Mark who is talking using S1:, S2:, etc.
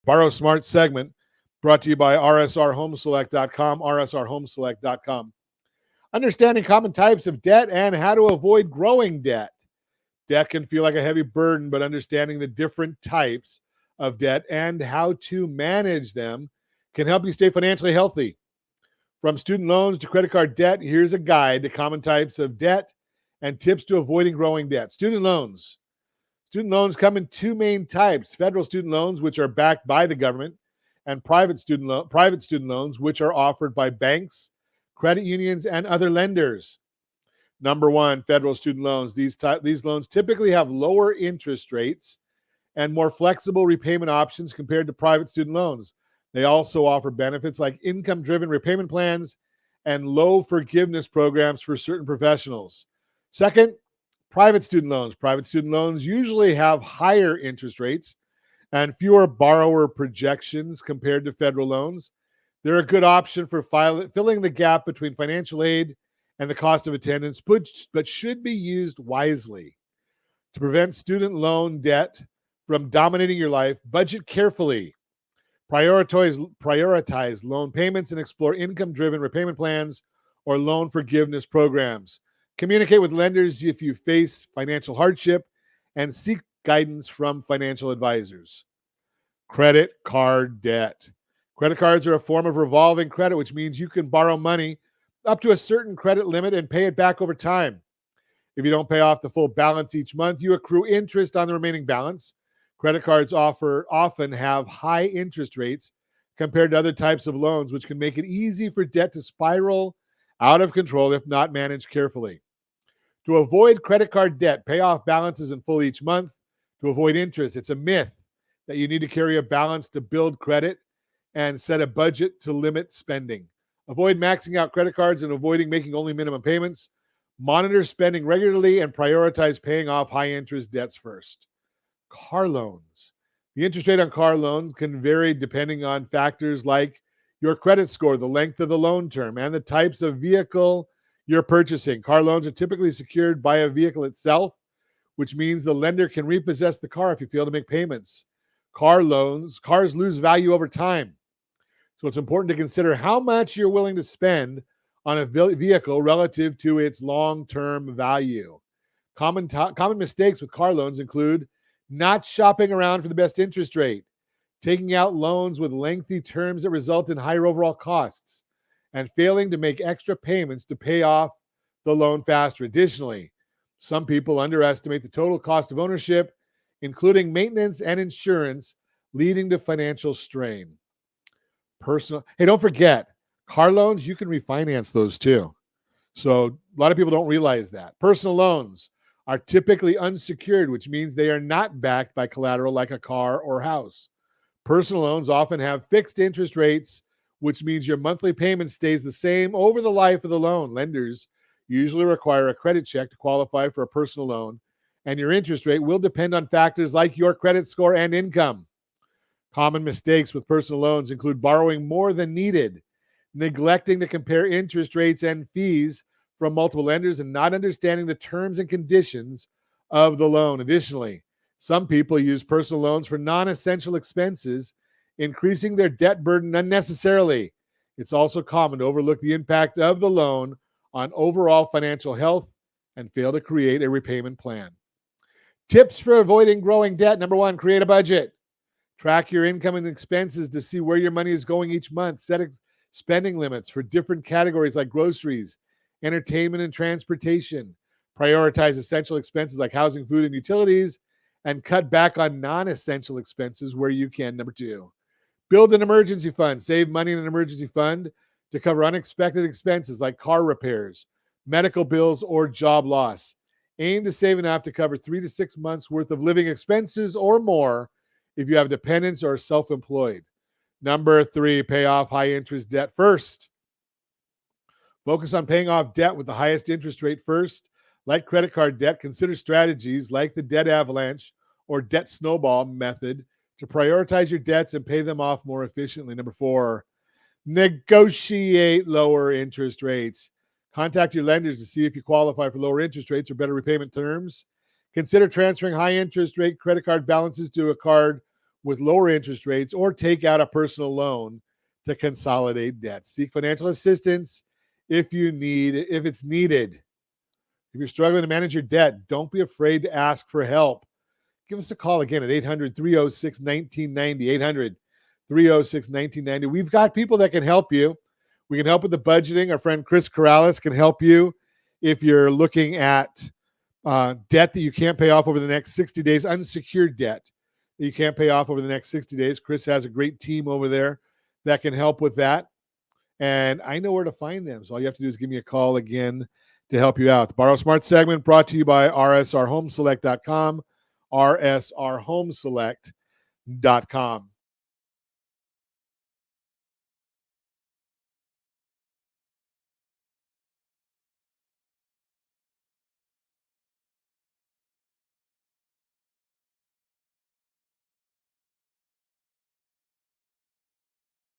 S1: Borrow Smart segment brought to you by rsrhomeselect.com, rsrhomeselect.com. Understanding common types of debt and how to avoid growing debt. Debt can feel like a heavy burden, but understanding the different types of debt and how to manage them can help you stay financially healthy. From student loans to credit card debt, here's a guide to common types of debt and tips to avoiding growing debt. Student loans. Student loans come in two main types: federal student loans, which are backed by the government, and private student loans, which are offered by banks, credit unions, and other lenders. Number one, federal student loans. These loans typically have lower interest rates and more flexible repayment options compared to private student loans. They also offer benefits like income-driven repayment plans and low forgiveness programs for certain professionals. Second, private student loans. Private student loans usually have higher interest rates and fewer borrower projections compared to federal loans. They're a good option for filling the gap between financial aid and the cost of attendance, but should be used wisely. To prevent student loan debt from dominating your life, budget carefully. Prioritize loan payments and explore income-driven repayment plans or loan forgiveness programs. Communicate with lenders if you face financial hardship and seek guidance from financial advisors. Credit card debt. Credit cards are a form of revolving credit, which means you can borrow money up to a certain credit limit and pay it back over time. If you don't pay off the full balance each month, you accrue interest on the remaining balance. Credit cards often have high interest rates compared to other types of loans, which can make it easy for debt to spiral out of control if not managed carefully. To avoid credit card debt, pay off balances in full each month to avoid interest. It's a myth that you need to carry a balance to build credit and set a budget to limit spending. Avoid maxing out credit cards and avoiding making only minimum payments. Monitor spending regularly and prioritize paying off high-interest debts first. Car loans. The interest rate on car loans can vary depending on factors like your credit score, the length of the loan term, and the types of vehicle you're purchasing. Car loans are typically secured by a vehicle itself, which means the lender can repossess the car if you fail to make payments. Cars lose value over time. So it's important to consider how much you're willing to spend on a vehicle relative to its long-term value. Common mistakes with car loans include not shopping around for the best interest rate, taking out loans with lengthy terms that result in higher overall costs, and failing to make extra payments to pay off the loan faster. Additionally, some people underestimate the total cost of ownership, including maintenance and insurance, leading to financial strain. Hey, don't forget, car loans, you can refinance those too. So a lot of people don't realize that. Personal loans are typically unsecured, which means they are not backed by collateral like a car or house. Personal loans often have fixed interest rates, which means your monthly payment stays the same over the life of the loan. Lenders usually require a credit check to qualify for a personal loan, and your interest rate will depend on factors like your credit score and income. Common mistakes with personal loans include borrowing more than needed, neglecting to compare interest rates and fees from multiple lenders, and not understanding the terms and conditions of the loan. Additionally, some people use personal loans for non-essential expenses, increasing their debt burden unnecessarily. It's also common to overlook the impact of the loan on overall financial health and fail to create a repayment plan. Tips for avoiding growing debt. Number one, create a budget. Track your income and expenses to see where your money is going each month. Set spending limits for different categories like groceries, entertainment, and transportation. Prioritize essential expenses like housing, food, and utilities, and cut back on non-essential expenses where you can. Number two, build an emergency fund. Save money in an emergency fund to cover unexpected expenses like car repairs, medical bills, or job loss. Aim to save enough to cover 3 to 6 months worth of living expenses or more if you have dependents or are self-employed. Number three, pay off high-interest debt first. Focus on paying off debt with the highest interest rate first. Like credit card debt, consider strategies like the debt avalanche or debt snowball method to prioritize your debts and pay them off more efficiently. Number four, negotiate lower interest rates. Contact your lenders to see if you qualify for lower interest rates or better repayment terms. Consider transferring high interest rate credit card balances to a card with lower interest rates or take out a personal loan to consolidate debt. Seek financial assistance if it's needed. If you're struggling to manage your debt, don't be afraid to ask for help. Give us a call again at 800-306-1990, 800-306-1990. We've got people that can help you. We can help with the budgeting. Our friend Chris Corrales can help you if you're looking at debt that you can't pay off over the next 60 days, unsecured debt that you can't pay off over the next 60 days. Chris has a great team over there that can help with that. And I know where to find them. So all you have to do is give me a call again to help you out. The Borrow Smart segment brought to you by rsrhomeselect.com, rsrhomeselect.com.